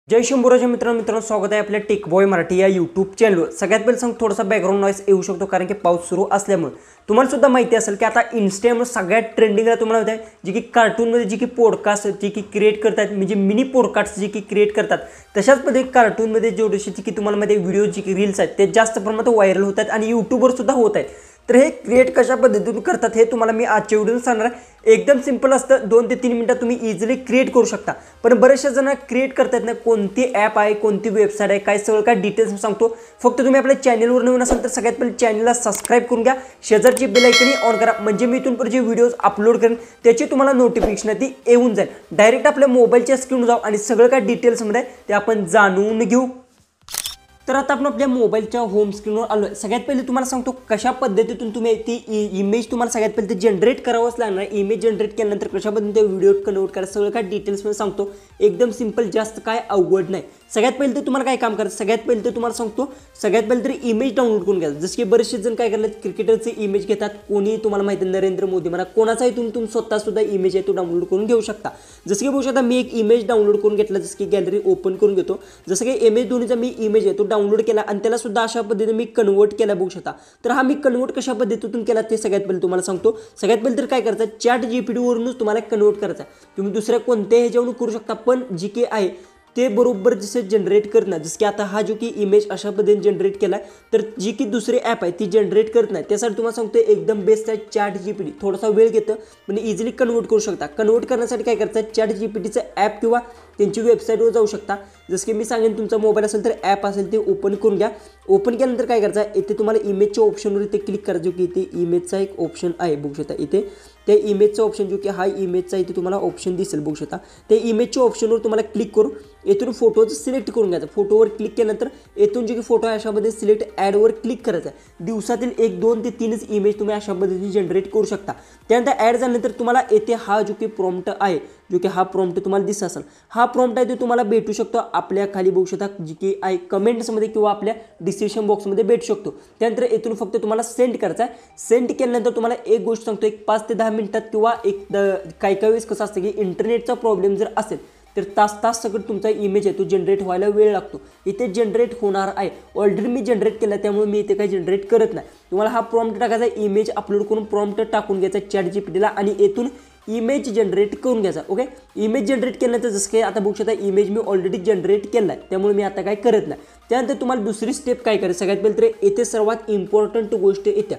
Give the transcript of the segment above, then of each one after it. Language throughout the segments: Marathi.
जय शंभूराजे मित्रांनो स्वागत आहे आपल्या टेक बॉय मराठी या यूट्यूब चॅनलवर। सगळ्यात पहिले सांग थोडासा बॅकग्राऊंड नॉईज येऊ शकतो कारण की पाऊस सुरू असल्यामुळे। तुम्हाला सुद्धा माहिती असेल की आता इंस्टाग्रामवर सगळ्यात ट्रेंडिंगला तुम्हाला माहिती आहे जी की कार्टूनमध्ये जी की पॉडकास्ट जी की क्रिएट करतात म्हणजे मिनी पॉडकास्ट जी की क्रिएट करतात तशाच पद्धतीने कार्टूनमध्ये जेवढे की तुम्हाला माहिती आहे व्हिडिओ जी की रील्स आहेत ते जास्त प्रमाणात व्हायरल होतात आणि यूट्यूबवर सुद्धा होत आहेत। तर हे क्रिएट कशा पद्धतीने करतात हे तुम्हाला मी आजच्या व्हिडिओत सांगणार आहे। एकदम सिंपल असतं, 2 ते 3 मिनिटात तुम्ही इझिली क्रिएट करू शकता। पण बरेचशा जण क्रिएट करतात ना, कोणती ॲप आहे कोणती वेबसाईट आहे काय सगळं काय डिटेल्स सांगतो। फक्त तुम्ही आपल्या चॅनलवर नवीन असाल तर सगळ्यात पहिले चॅनलला सबस्क्राइब करून घ्या, शेजारची बेल आयकॉन ऑन करा म्हणजे मी इथून पुढे जे व्हिडिओज अपलोड करेन त्याची तुम्हाला नोटिफिकेशन ती येऊन जाईल। डायरेक्ट आपल्या मोबाईलच्या स्क्रीनवर जाऊ आणि सगळं काय डिटेल्समध्ये ते आपण जाणून घेऊ। तर आता आपण आपल्या मोबाईलच्या होम स्क्रीनवर आलो आहे। सगळ्यात पहिले तुम्हाला सांगतो कशा पद्धतीतून तुम्ही ती इमेज तुम्हाला सगळ्यात पहिले ते जनरेट करावंच लागणार। इमेज जनरेट केल्यानंतर कशा पद्धतीने ते व्हिडिओ कन्वर्ट करा सगळं काय डिटेल्समध्ये सांगतो। एकदम सिंपल, जास्त काय अवघड नाही। सगळ्यात पहिले तर तुम्हाला काय काम करायचं, सगळ्यात पहिले तर तुम्हाला सांगतो सगळ्यात पहिले तरी इमेज डाउनलोड करून घ्यायचं। जसे की बरेचसे जण काय करतात क्रिकेटरचे इमेज घेतात, कोणी तुम्हाला माहिती नरेंद्र मोदी म्हणा कोणाचाही तुम्ही स्वतः सुद्धा इमेज आहे तो डाउनलोड करून घेऊ शकता। जसं की बघू शकता मी एक इमेज डाउनलोड करून घेतला, जसं की गॅलरी ओपन करून घेतो। जसं की एम एस धोनीचा मी इमेज आहे तो डाउनलोड केला आणि त्याला सुद्धा अशा पद्धतीने मी कन्वर्ट केला बघू शकता। तर हा मी कन्वर्ट कशा पद्धतीतून केला ते सगळ्यात पहिले तुम्हाला सांगतो। सगळ्यात पहिले तर काय करायचं, चॅट जीपीटी वरूनच तुम्हाला कन्वर्ट करायचं आहे। तुम्ही दुसऱ्या कोणत्याही ह्याच्यावरून करू शकता, पण जी की आहे ते बरोबर जसे जनरेट करत नाही। जसं की आता हा जो की इमेज अशा पद्धतीने जनरेट केला तर जी की दुसरी ॲप आहे ती जनरेट करत नाही। त्यासाठी तुम्हाला सांगतो एकदम बेस्ट आहे चॅट जीपीटी। थोडासा वेळ घेतं पण इझिली कन्वर्ट करू शकता। कन्वर्ट करण्यासाठी काय करायचं, चॅट जीपीटीचं ॲप किंवा त्यांची वेबसाईटवर जाऊ शकता। जसं की मी सांगेन तुमचा मोबाईल असेल तर ॲप असेल ते ओपन करून घ्या। ओपन केल्यानंतर काय करायचं, इथे तुम्हाला इमेजच्या ऑप्शनवर इथे क्लिक करायचं की इथे इमेजचा एक ऑप्शन आहे बघू शकता। इथे त्या इमेजचा ऑप्शन जो की हा इमेजचा इथे तुम्हाला ऑप्शन दिसेल बघू शकता। त्या इमेजच्या ऑप्शनवर तुम्हाला क्लिक करून इथून फोटोचं सिलेक्ट करून घ्यायचं। फोटोवर क्लिक केल्यानंतर इथून जे की फोटो आहे अशामध्ये सिलेक्ट ॲडवर क्लिक करायचं आहे। दिवसातील 1, 2 ते 3च इमेज तुम्ही अशा पद्धतीने जनरेट करू शकता। त्यानंतर ॲड झाल्यानंतर तुम्हाला येथे हा जो की प्रॉम्प्ट आहे जो की हा प्रॉम्प्ट तुम्हाला दिसत असेल, हा प्रॉम्प्ट आहे तो तुम्हाला भेटू शकतो आपल्या खाली बघू शकता जी की आहे कमेंट्समध्ये किंवा आपल्या डिस्क्रिप्शन बॉक्समध्ये भेटू शकतो। त्यानंतर इथून फक्त तुम्हाला सेंड करायचा आहे। सेंड केल्यानंतर तुम्हाला एक गोष्ट सांगतो, एक 5 ते 10 मिनिटात किंवा काही वेळेस कसं असतं की इंटरनेटचा प्रॉब्लेम जर असेल तर तास सगळं तुमचा इमेज आहे तो जनरेट व्हायला वेळ लागतो। इथे जनरेट होणार आहे, ऑलरेडी मी जनरेट केला त्यामुळे मी इथे काही जनरेट करत नाही। तुम्हाला हा प्रॉम्प्ट टाकायचा, इमेज अपलोड करून प्रॉम्प्ट टाकून घ्यायचा चॅट जीपीटीला आणि येथून इमेज जनरेट करून घ्यायचा। ओके, इमेज जनरेट केल्यानंतर जसं काही आता बघू शकता इमेज मी ऑलरेडी जनरेट केला आहे त्यामुळे मी आता काय करत नाही। त्यानंतर तुम्हाला दुसरी स्टेप काय करायचं, सगळ्यात पहिले तर येथे सर्वात इम्पॉर्टंट गोष्ट येत्या।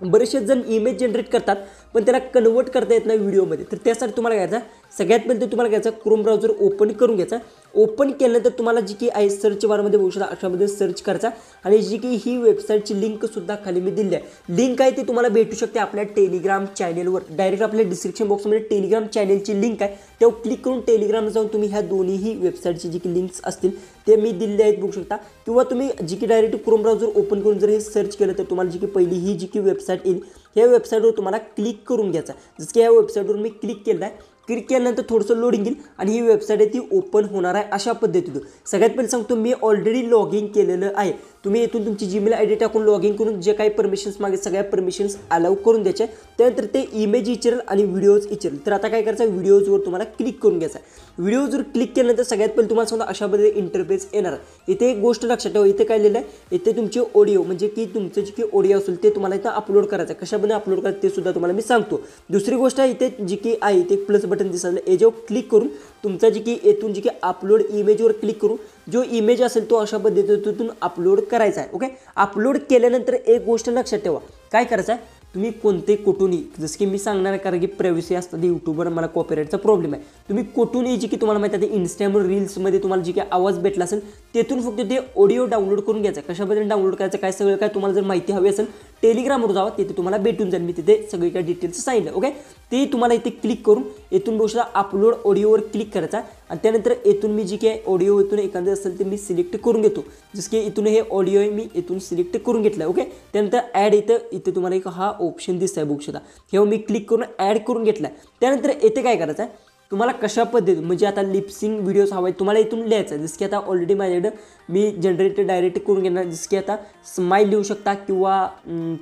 बरेचसे जण इमेज जनरेट करतात पण त्याला कन्वर्ट करता येत नाही व्हिडिओमध्ये। तर त्यासाठी तुम्हाला घ्यायचा सगळ्यात पहिले तर तुम्हाला घ्यायचा क्रोम ब्राउझर ओपन करून घ्यायचा। ओपन केल्यानंतर तुम्हाला जी की आहे सर्च बारमध्ये बघू शकता अशामध्ये सर्च करायचा आणि जी की ही वेबसाईटची लिंकसुद्धा खाली मी दिली आहे। लिंक आहे ती तुम्हाला भेटू शकते आपल्या टेलिग्राम चॅनलवर। डायरेक्ट आपल्या डिस्क्रिप्शन बॉक्समध्ये टेलिग्राम चॅनलची लिंक आहे, तेव्हा क्लिक करून टेलिग्रामला जाऊन तुम्ही ह्या दोन्हीही वेबसाईटची जी की लिंक्स असतील ते मी दिलेले आहेत बघू शकता। किंवा तुम्ही जी की डायरेक्ट क्रोम ब्राउझर ओपन करून जर हे सर्च केलं तर तुम्हाला जी की पहिली ही जी की वेबसाईट येईल ह्या वेबसाईटवर तुम्हाला क्लिक करून घ्यायचा। जसं की ह्या वेबसाईटवर मी क्लिक केलं आहे, क्लिक केल्यानंतर थोडंसं लोडिंग येईल आणि ही वेबसाईट आहे ती ओपन होणार आहे अशा पद्धतीनं। सगळ्यात पहिले सांगतो मी ऑलरेडी लॉग इन केलेलं आहे। तुम्ही इथून तुमची जीमेल आय डी टाकून लॉग इन करून जे काही परमिशन्स मागे सगळ्या परमिशन्स अलाउ करून द्यायचे। त्यानंतर ते इमेज विचारेल आणि व्हिडिओज विचारेल। तर आता काय करायचं, व्हिडिओजवर तुम्हाला क्लिक करून घ्यायचं आहे। व्हिडिओजवर क्लिक केल्यानंतर सगळ्यात पहिले तुम्हाला सांगतो अशा पद्धतीने इंटरफेस येणार आहे। इथे एक गोष्ट लक्षात ठेवा, इथे काय लिहिलं आहे, इथे तुमचे ऑडिओ म्हणजे की तुमचं जे की ऑडिओ असेल ते तुम्हाला इथं अपलोड करायचं आहे। कशा पद्धतीने अपलोड करायचं ते सुद्धा तुम्हाला मी सांगतो। दुसरी गोष्ट आहे इथे जी की आहे इथे प्लस बटन दिसलं याच्यावर क्लिक करून तुमचा जी की येथून जी की अपलोड इमेजवर क्लिक करून जो इमेज असेल तो अशा पद्धतीतून अपलोड करायचा आहे। ओके, अपलोड केल्यानंतर एक गोष्ट लक्षात ठेवा, काय करायचं आहे तुम्ही कोणते कुठूनही, जसं की मी सांगणार आहे कारण की प्रायव्हसी असतात यूट्यूबवर मला कॉपीराईटचा प्रॉब्लेम आहे। तुम्ही कुठूनही जी की तुम्हाला माहिती आहे इंस्टाग्राम रील्समध्ये तुम्हाला जी काही आवाज भेटला असेल तेथून फक्त ते ऑडिओ डाउनलोड करून घ्यायचा। कशा पद्धतीने डाउनलोड करायचं काय सगळं काय तुम्हाला जर माहिती हवी असेल टेलिग्रामवर जावा, तिथे तुम्हाला भेटून जाईल। मी तिथे सगळी काही डिटेल्स सांगितलं। ओके, ते तुम्हाला इथे क्लिक करून येथून बघू शकता अपलोड ऑडिओवर क्लिक करायचा आणि त्यानंतर येथून मी जी काही ऑडिओ इथून एखादं असेल ते मी सिलेक्ट करून घेतो। जसं की इथून हे ऑडिओ आहे मी इथून सिलेक्ट करून घेतलं। ओके, त्यानंतर ॲड इथे तुम्हाला एक हा ऑप्शन दिसत आहे बघू शकता, हे मी क्लिक करून ॲड करून घेतला। त्यानंतर येथे काय करायचं आहे तुम्हाला कशा पद्धतीने म्हणजे आता लिपसिंग व्हिडिओज हवा आहे तुम्हाला इथून लिहायचं आहे। जसं की आता ऑलरेडी माझ्याकडे मी जनरेट डायरेक्ट करून घेणार। जसं की आता स्माईल लिहू शकता किंवा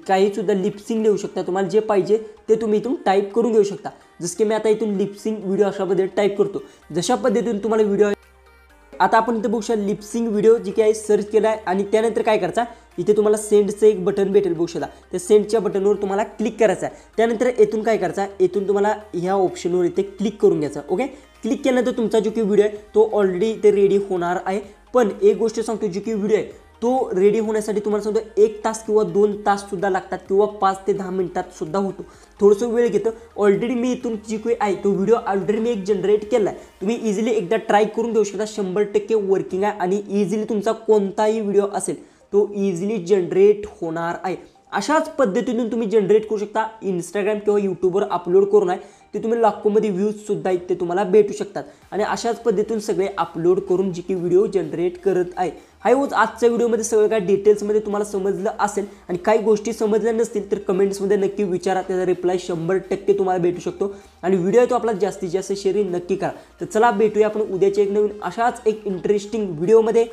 काहीसुद्धा लिपसिंग लिहू शकता, तुम्हाला जे पाहिजे ते तुम्ही इथून टाईप करून घेऊ शकता। जसं की मी आता इथून लिपसिंग व्हिडिओ अशा पद्धतीने टाईप करतो। जशा पद्धतीने तुम्हाला व्हिडिओ आता आपण इथे बघू शकता लिपसिंग व्हिडिओ जी काही सर्च केला आहे आणि त्यानंतर काय करायचं इथे तुम्हाला सेंडचं एक बटन भेटेल बघू शकता. त्या सेंडच्या बटनवर तुम्हाला क्लिक करायचं आहे. त्यानंतर येथून काय करायचं येथून तुम्हाला ह्या ऑप्शनवर इथे क्लिक करून घ्यायचं. ओके, क्लिक केल्यानंतर तुमचा जो की व्हिडिओ आहे तो ऑलरेडी इथे रेडी होणार आहे. पण एक गोष्ट सांगतो, जो की व्हिडिओ आहे तो रेडी होण्यासाठी तुम्हाला सांगतो 1 तास किंवा 2 तास सुद्धा लागतात किंवा 5 ते 10 मिनिटात सुद्धा होतो. थोडंसं वेळ घेतं. ऑलरेडी मी इथून जी काही आहे तो व्हिडिओ ऑलरेडी मी एक जनरेट केला आहे. तुम्ही इझिली एकदा ट्राय करून देऊ शकता. 100% वर्किंग आहे आणि इझिली तुमचा कोणताही व्हिडिओ असेल तो इझिली जनरेट होणार आहे. अशाच पद्धतीने तुम्ही जनरेट करू शकता. इंस्टाग्राम किंवा यूट्यूबवर अपलोड करून आहे ते तुम्ही लाखोमध्ये व्ह्यूजसुद्धा इथे तुम्हाला भेटू शकतात. आणि अशाच पद्धतीने सगळे अपलोड करून जी की व्हिडिओ जनरेट करत आहे. हाय होच आजच्या व्हिडिओमध्ये सगळं काय डिटेल्समध्ये तुम्हाला समजलं असेल आणि काही गोष्टी समजल्या नसतील तर कमेंट्समध्ये नक्की विचारा. त्याचा रिप्लाय 100% तुम्हाला भेटू शकतो. आणि व्हिडिओ तो आपला जास्तीत जास्त शेअर नक्की करा. तर चला भेटूया आपण उद्याच्या एक नवीन अशाच एक इंटरेस्टिंग व्हिडिओमध्ये.